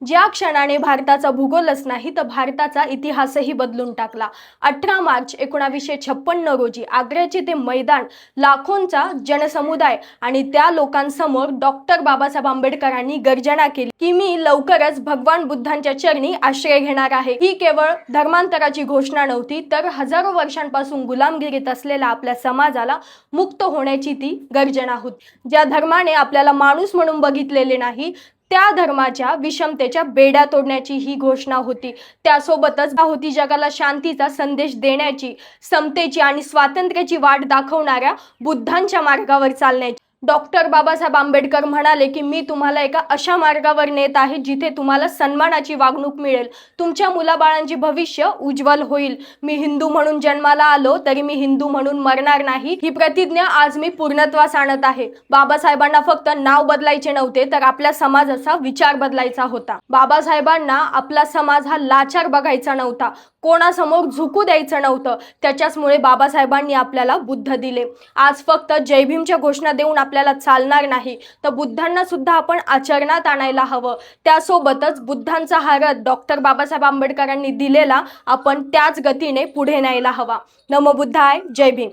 ज्या क्षणाने भारताचा भूगोलच नाही तर भारताचा इतिहासही बदलून टाकला। 18 मार्च 1956 रोजी आग्र्याचे ते मैदान, लाखोंचा जनसमुदाय आणि त्या लोकांसमोर डॉक्टर बाबासाहेब आंबेडकरांनी गर्जना केली की मी लवकरच भगवान बुद्धांच्या चरणी आश्रय घेणार आहे। ही केवळ धर्मांतराची घोषणा नव्हती, तर हजारो वर्षांपासून गुलामगिरीत असलेल्या आपल्या समाजाला मुक्त होण्याची ती गर्जना होती। ज्या धर्माने आपल्याला माणूस म्हणून बघितलेले नाही, त्या धर्माच्या विषमतेच्या बेड्या तोडण्याची ही घोषणा होती। त्यासोबतच होती जगाला शांतीचा संदेश देण्याची, समतेची आणि स्वातंत्र्याची वाट दाखवणाऱ्या बुद्धांच्या मार्गावर चालण्याची। डॉक्टर बाबासाहेब आंबेडकर म्हणाले की मी तुम्हाला एका अशा मार्गावर नेत आहे जिथे तुम्हाला सन्मानाची वागणूक मिळेल, तुमच्या मुलाबाळांचे भविष्य उज्ज्वल होईल। मी हिंदू म्हणून जन्माला आलो तरी मी हिंदू म्हणून मरणार नाही, ही प्रतिज्ञा आज मी पूर्णत्वास आणत आहे। बाबासाहेबांना फक्त नाव बदलायचे नव्हते, तर आपल्या समाजाचा विचार बदलायचा होता। बाबासाहेबांना आपला समाज हा लाचार बघायचा नव्हता, कोणासमोर झुकू द्यायचं नव्हतं। त्याच्याचमुळे बाबासाहेबांनी आपल्याला बुद्ध दिले। आज फक्त जय भीमच्या घोषणा देऊन आपल्याला चालणार नाही, तर बुद्धांना सुद्धा आपण आचरणात आणायला हवं। त्यासोबतच बुद्धांचा हा रथ डॉक्टर बाबासाहेब आंबेडकरांनी दिलेला आपण त्याच गतीने पुढे न्यायला हवा। नमो बुद्धाय, जय भीम।